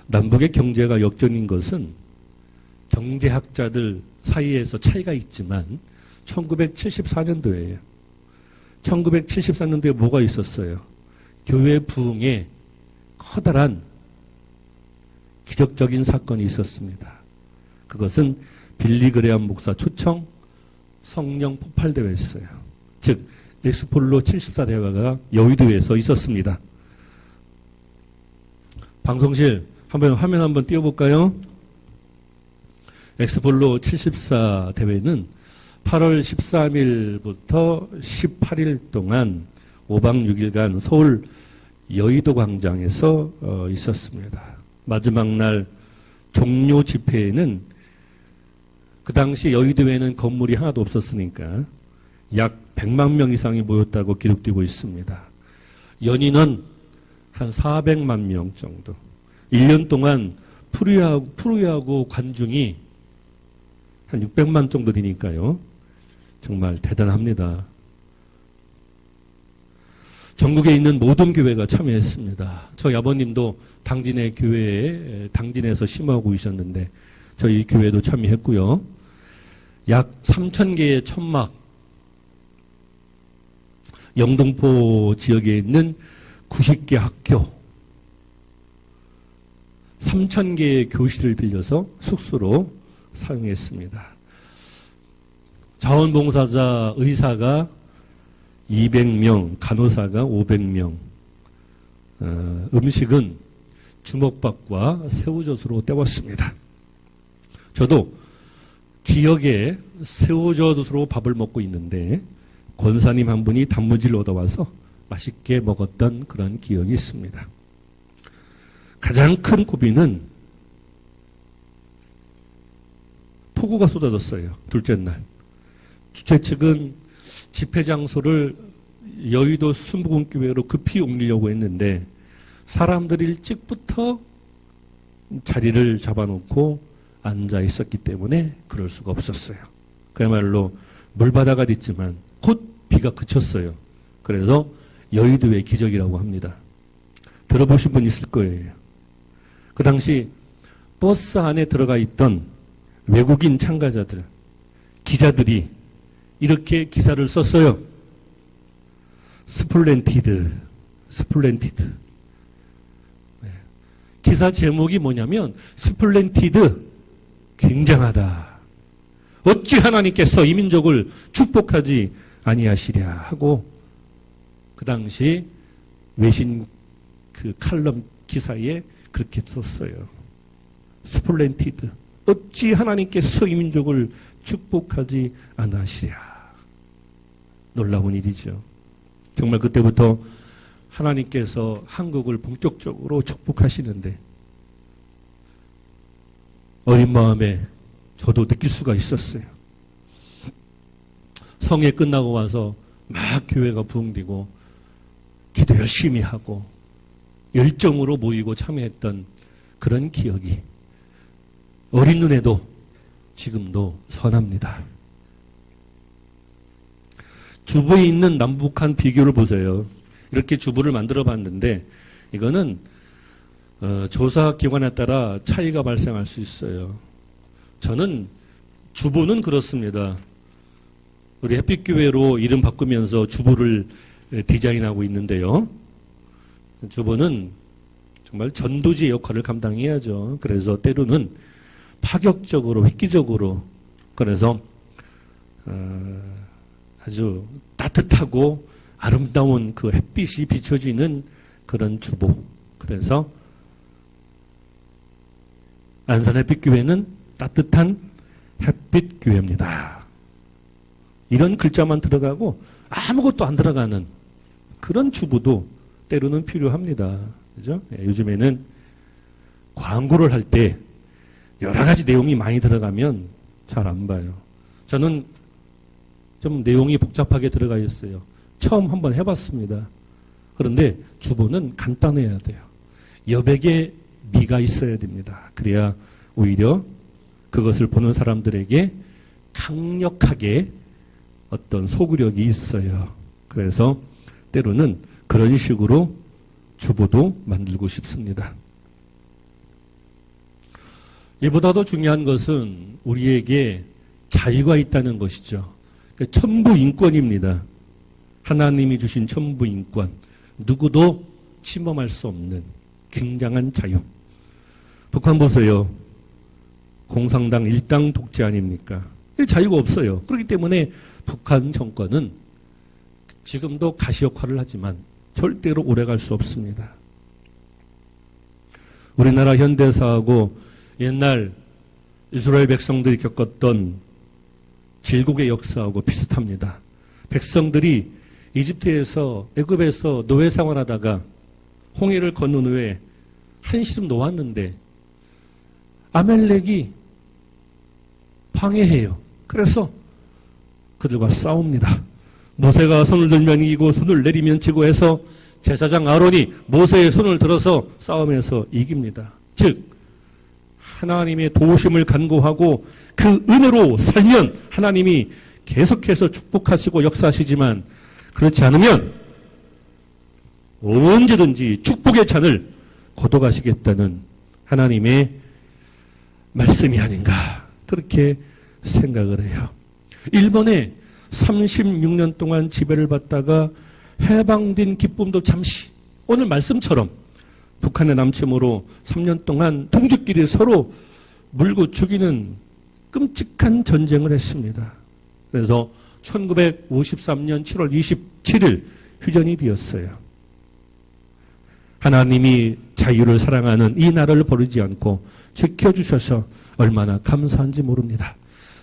남북의 경제가 역전인 것은 경제학자들 사이에서 차이가 있지만 1974년도예요. 1974년도에 뭐가 있었어요? 교회 부흥에 커다란 기적적인 사건이 있었습니다. 그것은 빌리그레암 목사 초청 성령 폭발 대회였어요. 즉 엑스폴로 74대회가 여의도에서 있었습니다. 방송실 한번 화면 한번 띄워볼까요? 엑스폴로 74 대회는 8월 13일부터 18일 동안 5박 6일간 서울 여의도 광장에서 있었습니다. 마지막 날 종료 집회에는 그 당시 여의도에는 건물이 하나도 없었으니까 약 100만 명 이상이 모였다고 기록되고 있습니다. 연인은 한 400만 명 정도. 1년 동안 프로야구 관중이 한 600만 정도 되니까요. 정말 대단합니다. 전국에 있는 모든 교회가 참여했습니다. 저희 아버님도 당진의 교회에 당진에서 심호하고 계셨는데 저희 교회도 참여했고요. 약 3,000개의 천막, 영등포 지역에 있는 90개 학교, 3,000개의 교실을 빌려서 숙소로 사용했습니다. 자원봉사자 의사가 200명, 간호사가 500명, 음식은 주먹밥과 새우젓으로 때웠습니다. 저도 기역에 새우젓으로 밥을 먹고 있는데 권사님 한 분이 단무지를 얻어와서 맛있게 먹었던 그런 기억이 있습니다. 가장 큰 고비는 폭우가 쏟아졌어요. 둘째 날. 주최 측은 집회 장소를 여의도 순복음교회로 급히 옮기려고 했는데 사람들이 일찍부터 자리를 잡아놓고 앉아 있었기 때문에 그럴 수가 없었어요. 그야말로 물바다가 됐지만 곧 비가 그쳤어요. 그래서 여의도의 기적이라고 합니다. 들어보신 분 있을 거예요. 그 당시 버스 안에 들어가 있던 외국인 참가자들, 기자들이 이렇게 기사를 썼어요. 스플렌티드. 네. 기사 제목이 뭐냐면 스플렌티드, 굉장하다. 어찌 하나님께서 이 민족을 축복하지 아니하시랴 하고 그 당시 외신 그 칼럼 기사에 그렇게 썼어요. 스플렌티드. 어찌 하나님께서 이 민족을 축복하지 않으시랴. 놀라운 일이죠. 정말 그때부터 하나님께서 한국을 본격적으로 축복하시는데 어린 마음에 저도 느낄 수가 있었어요. 성회 끝나고 와서 막 교회가 부흥되고 기도 열심히 하고 열정으로 모이고 참여했던 그런 기억이 어린 눈에도 지금도 선합니다. 주부에 있는 남북한 비교를 보세요. 이렇게 주부를 만들어 봤는데 이거는 조사 기관에 따라 차이가 발생할 수 있어요. 저는 주부는 그렇습니다. 우리 햇빛교회로 이름 바꾸면서 주부를 디자인하고 있는데요. 주부는 정말 전도지의 역할을 감당해야죠. 그래서 때로는 파격적으로, 획기적으로, 그래서 아주 따뜻하고 아름다운 그 햇빛이 비춰지는 그런 주보. 그래서 안산 햇빛교회는 따뜻한 햇빛교회입니다. 이런 글자만 들어가고 아무것도 안 들어가는 그런 주보도 때로는 필요합니다. 그죠? 요즘에는 광고를 할 때 여러 가지 내용이 많이 들어가면 잘 안 봐요. 저는 좀 내용이 복잡하게 들어가 있어요. 처음 한번 해봤습니다. 그런데 주보는 간단해야 돼요. 여백의 미가 있어야 됩니다. 그래야 오히려 그것을 보는 사람들에게 강력하게 어떤 소구력이 있어요. 그래서 때로는 그런 식으로 주보도 만들고 싶습니다. 이보다도 중요한 것은 우리에게 자유가 있다는 것이죠. 그러니까 천부인권입니다. 하나님이 주신 천부인권. 누구도 침범할 수 없는 굉장한 자유. 북한 보세요. 공산당 일당 독재 아닙니까? 자유가 없어요. 그렇기 때문에 북한 정권은 지금도 가시 역할을 하지만 절대로 오래갈 수 없습니다. 우리나라 현대사하고 옛날 이스라엘 백성들이 겪었던 질곡의 역사하고 비슷합니다. 백성들이 이집트에서 애굽에서 노예 생활하다가 홍해를 건넌 후에 한시름 놓았는데 아멜렉이 방해해요. 그래서 그들과 싸웁니다. 모세가 손을 들면 이기고 손을 내리면 지고 해서 제사장 아론이 모세의 손을 들어서 싸움에서 이깁니다. 즉 하나님의 도우심을 간구하고 그 은혜로 살면 하나님이 계속해서 축복하시고 역사하시지만 그렇지 않으면 언제든지 축복의 잔을 거둬가시겠다는 하나님의 말씀이 아닌가 그렇게 생각을 해요. 일본에 36년 동안 지배를 받다가 해방된 기쁨도 잠시 오늘 말씀처럼 북한의 남침으로 3년 동안 동족끼리 서로 물고 죽이는 끔찍한 전쟁을 했습니다. 그래서 1953년 7월 27일 휴전이 되었어요. 하나님이 자유를 사랑하는 이 나라를 버리지 않고 지켜주셔서 얼마나 감사한지 모릅니다.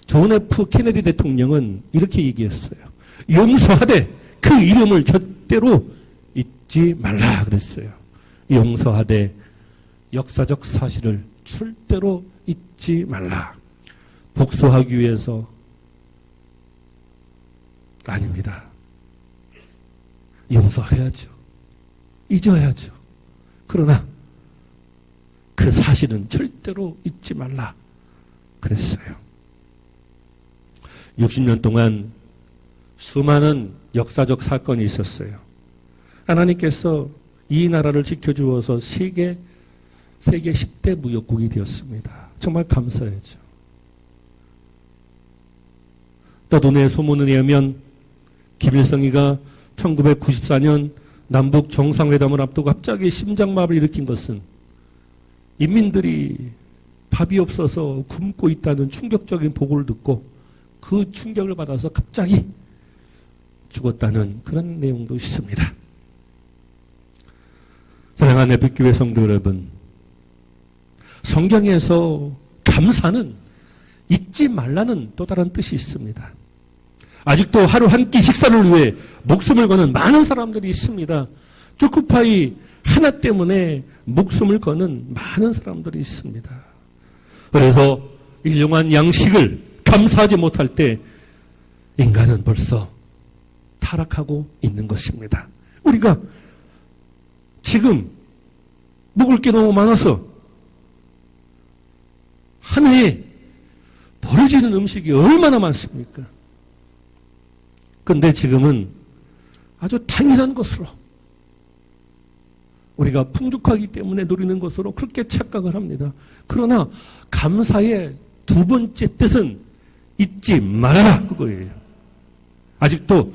존 F 케네디 대통령은 이렇게 얘기했어요. 용서하되 그 이름을 절대로 잊지 말라 그랬어요. 용서하되 역사적 사실을 절대로 잊지 말라. 복수하기 위해서 아닙니다. 용서해야죠. 잊어야죠. 그러나 그 사실은 절대로 잊지 말라 그랬어요. 60년 동안 수많은 역사적 사건이 있었어요. 하나님께서 이 나라를 지켜주어서 세계 10대 무역국이 되었습니다. 정말 감사하죠. 떠도내 소문에 의하면 김일성이가 1994년 남북 정상회담을 앞두고 갑자기 심장마비를 일으킨 것은 인민들이 밥이 없어서 굶고 있다는 충격적인 보고를 듣고 그 충격을 받아서 갑자기 죽었다는 그런 내용도 있습니다. 사랑하는 애빛교회 성도 여러분, 성경에서 감사는 잊지 말라는 또 다른 뜻이 있습니다. 아직도 하루 한 끼 식사를 위해 목숨을 거는 많은 사람들이 있습니다. 초코파이 하나 때문에 목숨을 거는 많은 사람들이 있습니다. 그래서 일용한 양식을 감사하지 못할 때 인간은 벌써 타락하고 있는 것입니다. 우리가 지금 먹을 게 너무 많아서 한 해에 버려지는 음식이 얼마나 많습니까? 그런데 지금은 아주 당연한 것으로 우리가 풍족하기 때문에 누리는 것으로 그렇게 착각을 합니다. 그러나 감사의 두 번째 뜻은 잊지 말아라 그거예요. 아직도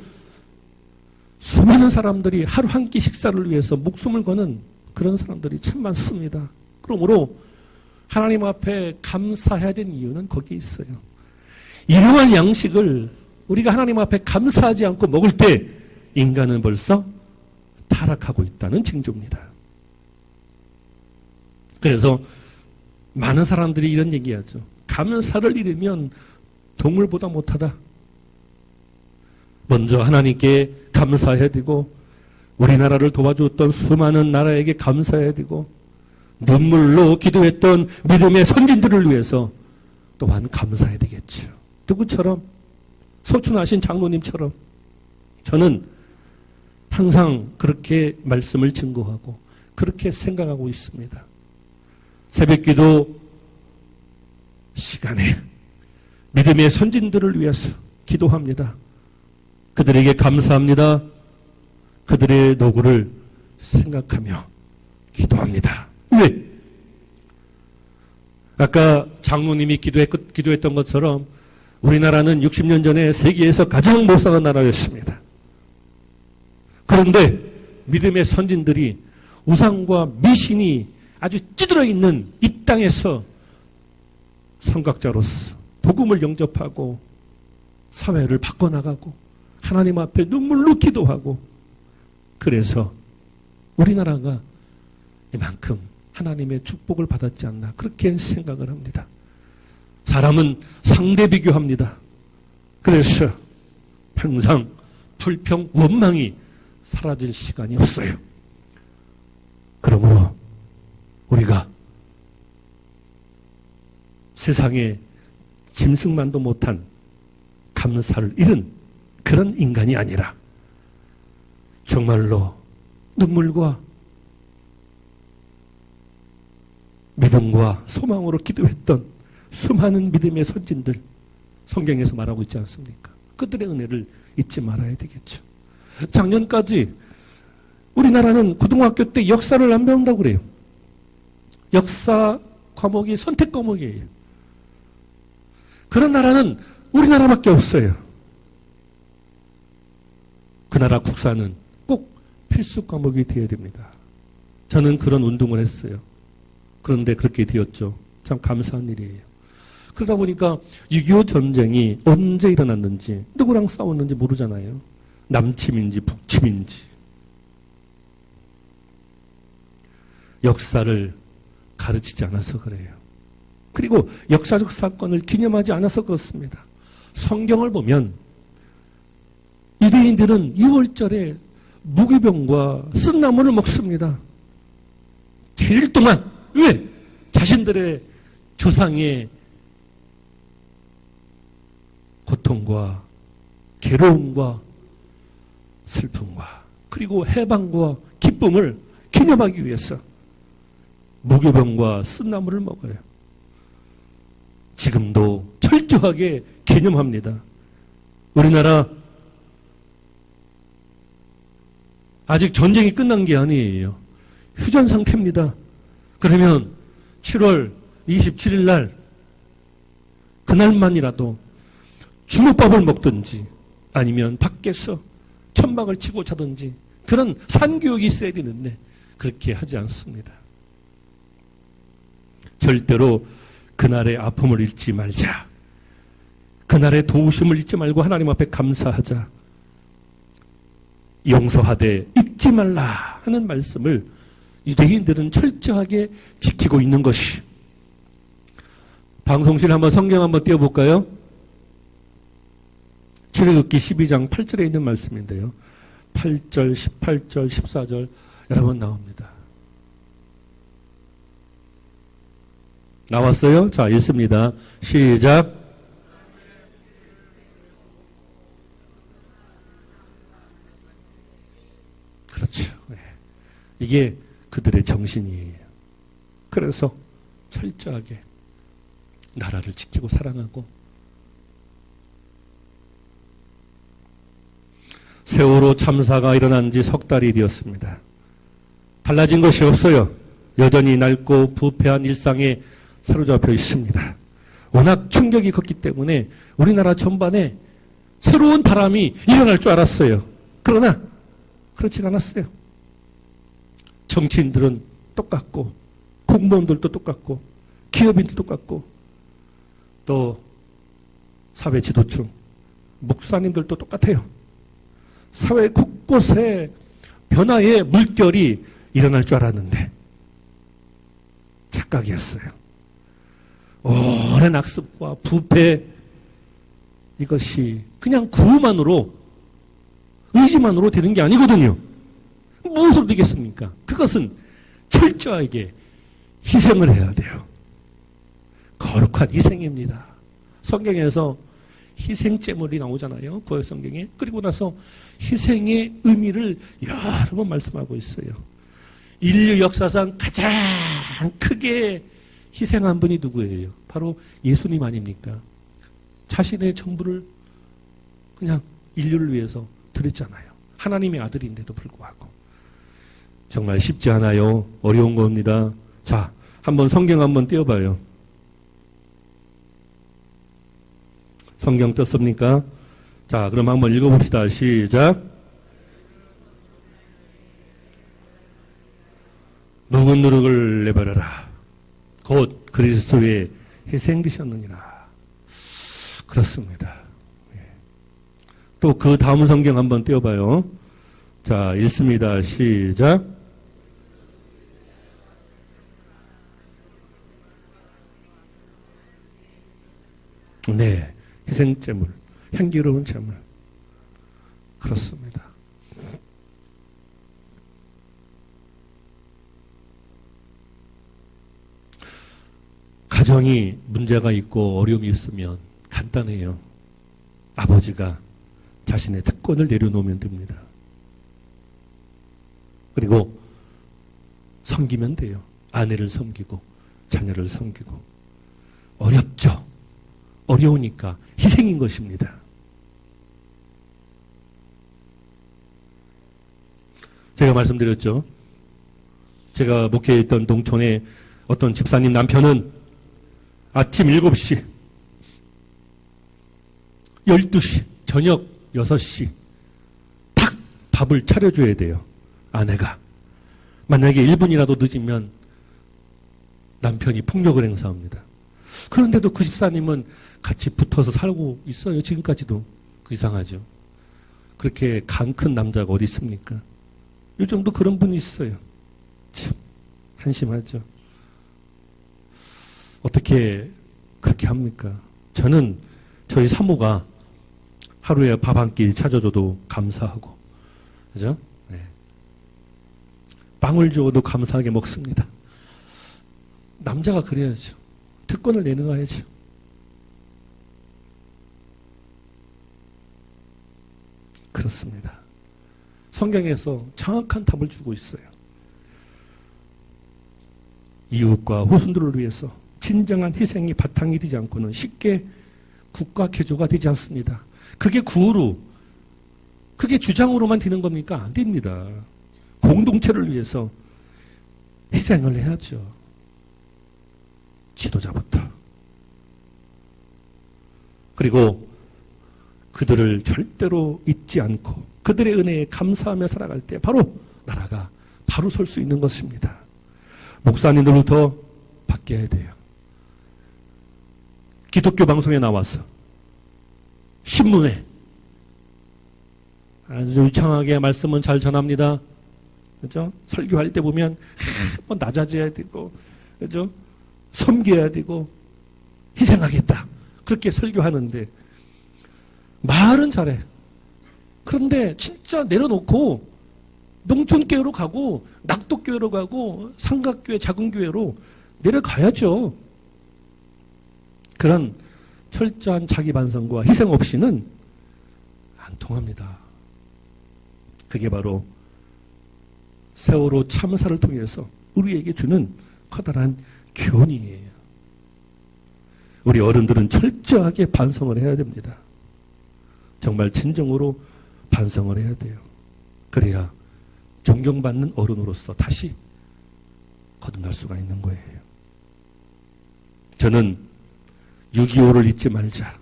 수많은 사람들이 하루 한 끼 식사를 위해서 목숨을 거는 그런 사람들이 참 많습니다. 그러므로 하나님 앞에 감사해야 되는 이유는 거기에 있어요. 일용할 양식을 우리가 하나님 앞에 감사하지 않고 먹을 때 인간은 벌써 타락하고 있다는 징조입니다. 그래서 많은 사람들이 이런 얘기하죠. 감사를 잃으면 동물보다 못하다. 먼저 하나님께 감사해야 되고 우리나라를 도와주었던 수많은 나라에게 감사해야 되고 눈물로 기도했던 믿음의 선진들을 위해서 또한 감사해야 되겠죠. 누구처럼? 소춘하신 장로님처럼 저는 항상 그렇게 말씀을 증거하고 그렇게 생각하고 있습니다. 새벽기도 시간에 믿음의 선진들을 위해서 기도합니다. 그들에게 감사합니다. 그들의 노고를 생각하며 기도합니다. 왜? 아까 장로님이 기도했던 것처럼 우리나라는 60년 전에 세계에서 가장 못 사는 나라였습니다. 그런데 믿음의 선진들이 우상과 미신이 아주 찌들어 있는 이 땅에서 선각자로서 복음을 영접하고 사회를 바꿔나가고 하나님 앞에 눈물로 기도하고, 그래서 우리나라가 이만큼 하나님의 축복을 받았지 않나 그렇게 생각을 합니다. 사람은 상대 비교합니다. 그래서 항상 불평, 원망이 사라질 시간이 없어요. 그러므로 우리가 세상에 짐승만도 못한 감사를 잃은 그런 인간이 아니라 정말로 눈물과 믿음과 소망으로 기도했던 수많은 믿음의 선진들, 성경에서 말하고 있지 않습니까? 그들의 은혜를 잊지 말아야 되겠죠. 작년까지 우리나라는 고등학교 때 역사를 안 배운다고 그래요. 역사 과목이 선택 과목이에요. 그런 나라는 우리나라밖에 없어요. 그 나라 국사는 꼭 필수 과목이 되어야 됩니다. 저는 그런 운동을 했어요. 그런데 그렇게 되었죠. 참 감사한 일이에요. 그러다 보니까 6.25 전쟁이 언제 일어났는지, 누구랑 싸웠는지 모르잖아요. 남침인지 북침인지. 역사를 가르치지 않아서 그래요. 그리고 역사적 사건을 기념하지 않아서 그렇습니다. 성경을 보면 유대인들은 6월절에 무기병과 쓴나무를 먹습니다. 7일 동안. 왜? 자신들의 조상의 고통과 괴로움과 슬픔과 그리고 해방과 기쁨을 기념하기 위해서 무교병과 쓴나무를 먹어요. 지금도 철저하게 기념합니다. 우리나라 아직 전쟁이 끝난 게 아니에요. 휴전 상태입니다. 그러면 7월 27일 날 그날만이라도 주먹밥을 먹든지 아니면 밖에서 천막을 치고 자든지 그런 산교육이 있어야 되는데 그렇게 하지 않습니다. 절대로 그날의 아픔을 잊지 말자. 그날의 도우심을 잊지 말고 하나님 앞에 감사하자. 용서하되 잊지 말라 하는 말씀을 유대인들은 철저하게 지키고 있는 것이. 방송실 한번 성경 한번 띄워볼까요? 출애굽기 12장 8절에 있는 말씀인데요. 8절, 18절, 14절 여러 번 나옵니다. 나왔어요? 자, 읽습니다. 시작. 그렇죠. 이게 그들의 정신이에요. 그래서 철저하게 나라를 지키고 사랑하고, 세월호 참사가 일어난 지 석 달이 되었습니다. 달라진 것이 없어요. 여전히 낡고 부패한 일상에 사로잡혀 있습니다. 워낙 충격이 컸기 때문에 우리나라 전반에 새로운 바람이 일어날 줄 알았어요. 그러나 그렇지 않았어요. 정치인들은 똑같고, 공무원들도 똑같고, 기업인들도 똑같고, 또 사회 지도층, 목사님들도 똑같아요. 사회 곳곳에 변화의 물결이 일어날 줄 알았는데 착각이었어요. 오랜 악습과 부패, 이것이 그냥 구호만으로, 의지만으로 되는 게 아니거든요. 무엇으로 되겠습니까? 그것은 철저하게 희생을 해야 돼요. 거룩한 희생입니다. 성경에서 희생제물이 나오잖아요. 구약 성경에. 그리고 나서 희생의 의미를 여러 번 말씀하고 있어요. 인류 역사상 가장 크게 희생한 분이 누구예요? 바로 예수님 아닙니까? 자신의 전부를 그냥 인류를 위해서 드렸잖아요. 하나님의 아들인데도 불구하고. 정말 쉽지 않아요. 어려운 겁니다. 자, 한번 성경 한번 띄워봐요. 성경 떴습니까? 자, 그럼 한번 읽어봅시다. 시작. 묵은 누룩을 내버려라. 곧 그리스도의 희생되셨느니라. 그렇습니다. 또 그 다음 성경 한번 띄워봐요. 자, 읽습니다. 시작. 네, 희생제물, 향기로운 제물. 그렇습니다. 가정이 문제가 있고 어려움이 있으면 간단해요. 아버지가 자신의 특권을 내려놓으면 됩니다. 그리고 섬기면 돼요. 아내를 섬기고 자녀를 섬기고. 어렵죠. 어려우니까 희생인 것입니다. 제가 말씀드렸죠. 제가 목회했던 농촌에 어떤 집사님 남편은 아침 7시, 12시, 저녁 6시 딱 밥을 차려줘야 돼요. 아내가. 만약에 1분이라도 늦으면 남편이 폭력을 행사합니다. 그런데도 그 집사님은 같이 붙어서 살고 있어요. 지금까지도. 그 이상하죠. 그렇게 간 큰 남자가 어디 있습니까? 요즘도 그런 분이 있어요. 참 한심하죠. 어떻게 그렇게 합니까? 저는 저희 사모가 하루에 밥 한 끼 찾아줘도 감사하고, 그죠? 네. 빵을 주어도 감사하게 먹습니다. 남자가 그래야죠. 특권을 내놓아야죠. 그렇습니다. 성경에서 정확한 답을 주고 있어요. 이웃과 후손들을 위해서 진정한 희생이 바탕이 되지 않고는 쉽게 국가 개조가 되지 않습니다. 그게 구호로, 그게 주장으로만 되는 겁니까? 안 됩니다. 공동체를 위해서 희생을 해야죠. 지도자부터. 그리고 그들을 절대로 잊지 않고 그들의 은혜에 감사하며 살아갈 때 바로 나라가 바로 설 수 있는 것입니다. 목사님들부터 바뀌어야 돼요. 기독교 방송에 나와서 신문에 아주 유창하게 말씀은 잘 전합니다. 그죠? 설교할 때 보면 뭐 낮아져야 되고, 그죠? 섬겨야 되고, 희생하겠다. 그렇게 설교하는데 말은 잘해. 그런데 진짜 내려놓고 농촌교회로 가고 낙도교회로 가고 삼각교회 작은 교회로 내려가야죠. 그런 철저한 자기 반성과 희생 없이는 안 통합니다. 그게 바로 세월호 참사를 통해서 우리에게 주는 커다란 교훈이에요. 우리 어른들은 철저하게 반성을 해야 됩니다. 정말 진정으로 반성을 해야 돼요. 그래야 존경받는 어른으로서 다시 거듭날 수가 있는 거예요. 저는 6.25를 잊지 말자.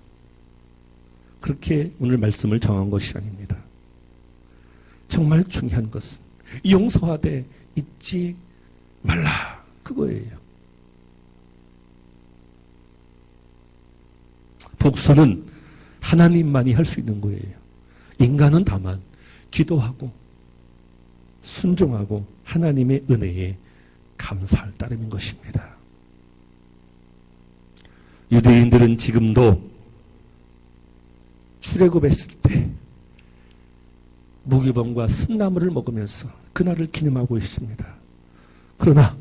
그렇게 오늘 말씀을 정한 것이 아닙니다. 정말 중요한 것은 용서하되 잊지 말라. 그거예요. 복수는 하나님만이 할 수 있는 거예요. 인간은 다만 기도하고 순종하고 하나님의 은혜에 감사할 따름인 것입니다. 유대인들은 지금도 출애굽했을 때 무기범과 쓴나물을 먹으면서 그날을 기념하고 있습니다. 그러나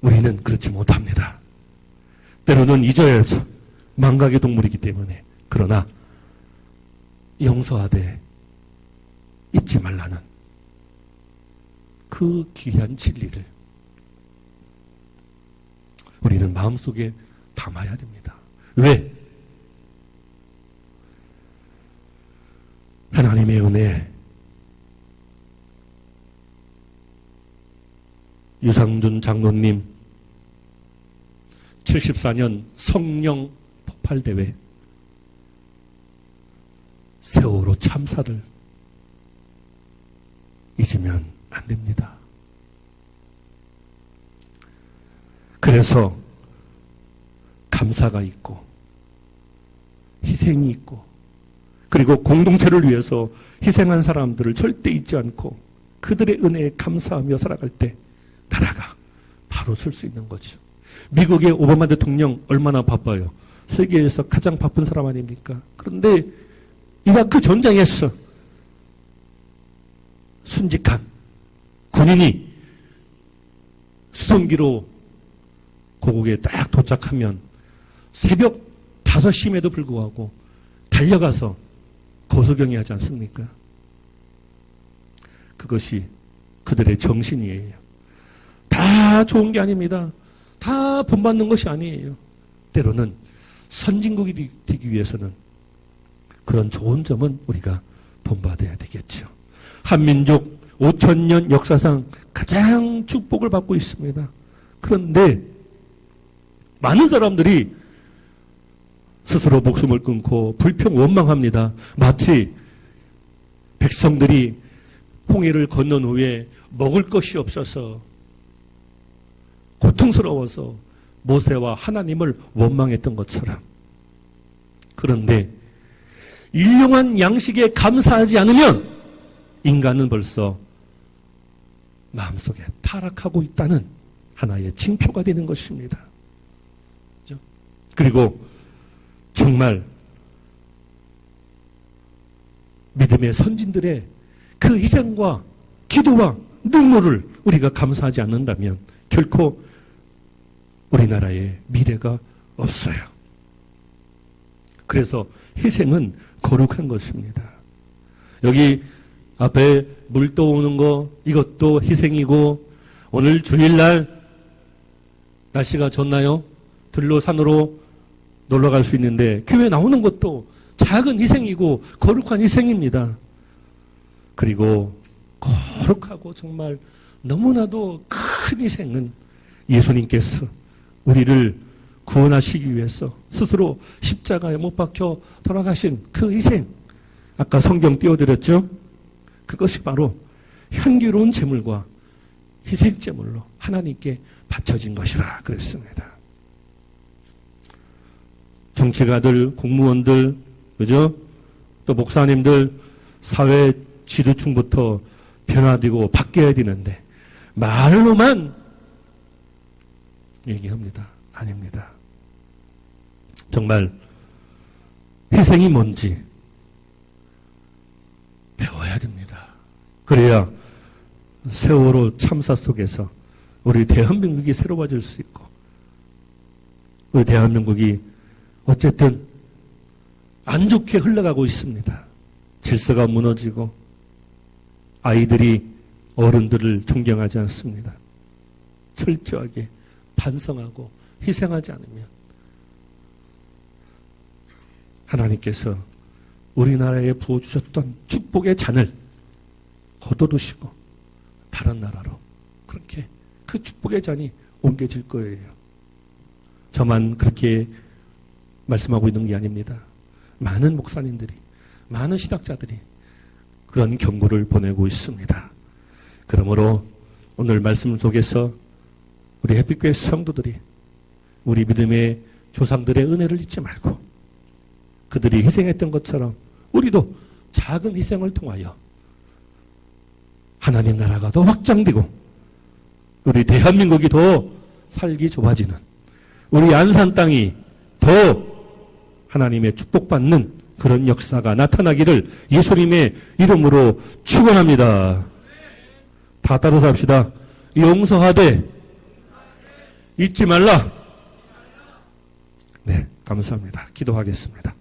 우리는 그렇지 못합니다. 때로는 잊어야죠. 망각의 동물이기 때문에. 그러나 용서하되 잊지 말라는 그 귀한 진리를 우리는 마음속에 담아야 됩니다. 왜? 하나님의 은혜, 유상준 장로님 74년 성령 폭발대회 세월호 참사를 잊으면 안 됩니다. 그래서 감사가 있고 희생이 있고 그리고 공동체를 위해서 희생한 사람들을 절대 잊지 않고 그들의 은혜에 감사하며 살아갈 때 나라가 바로 설 수 있는 거죠. 미국의 오바마 대통령 얼마나 바빠요. 세계에서 가장 바쁜 사람 아닙니까? 그런데 이라크 전장에서 순직한 군인이 수송기로 고국에 딱 도착하면 새벽 5시임에도 불구하고 달려가서 거소경이하지 않습니까? 그것이 그들의 정신이에요. 다 좋은 게 아닙니다. 다 본받는 것이 아니에요. 때로는 선진국이 되기 위해서는 그런 좋은 점은 우리가 본받아야 되겠죠. 한민족 5,000년 역사상 가장 축복을 받고 있습니다. 그런데 많은 사람들이 스스로 목숨을 끊고 불평 원망합니다. 마치 백성들이 홍해를 건넌 후에 먹을 것이 없어서 고통스러워서 모세와 하나님을 원망했던 것처럼. 그런데 일용한 양식에 감사하지 않으면 인간은 벌써 마음속에 타락하고 있다는 하나의 징표가 되는 것입니다. 그리고 정말 믿음의 선진들의 그 희생과 기도와 눈물을 우리가 감사하지 않는다면 결코 우리나라의 미래가 없어요. 그래서 희생은 거룩한 것입니다. 여기 앞에 물 떠오는 거 이것도 희생이고 오늘 주일날 날씨가 좋나요? 들로 산으로 놀러 갈 수 있는데 교회 나오는 것도 작은 희생이고 거룩한 희생입니다. 그리고 거룩하고 정말 너무나도 큰 희생은 예수님께서 우리를 구원하시기 위해서 스스로 십자가에 못 박혀 돌아가신 그 희생. 아까 성경 띄워드렸죠? 그것이 바로 향기로운 제물과 희생제물로 하나님께 바쳐진 것이라 그랬습니다. 정치가들, 공무원들, 그죠? 또 목사님들, 사회 지도층부터 변화되고 바뀌어야 되는데 말로만 얘기합니다. 아닙니다. 정말 희생이 뭔지 배워야 됩니다. 그래야 세월호 참사 속에서 우리 대한민국이 새로워질 수 있고 우리 대한민국이 어쨌든 안 좋게 흘러가고 있습니다. 질서가 무너지고 아이들이 어른들을 존경하지 않습니다. 철저하게 반성하고 희생하지 않으면 하나님께서 우리나라에 부어주셨던 축복의 잔을 걷어두시고 다른 나라로 그렇게 그 축복의 잔이 옮겨질 거예요. 저만 그렇게 말씀하고 있는 게 아닙니다. 많은 목사님들이, 많은 신학자들이 그런 경고를 보내고 있습니다. 그러므로 오늘 말씀 속에서 우리 햇빛교회 성도들이 우리 믿음의 조상들의 은혜를 잊지 말고 그들이 희생했던 것처럼 우리도 작은 희생을 통하여 하나님 나라가 더 확장되고 우리 대한민국이 더 살기 좁아지는 우리 안산 땅이 더 하나님의 축복받는 그런 역사가 나타나기를 예수님의 이름으로 축원합니다. 다 따라서 합시다. 용서하되 잊지 말라. 네, 감사합니다. 기도하겠습니다.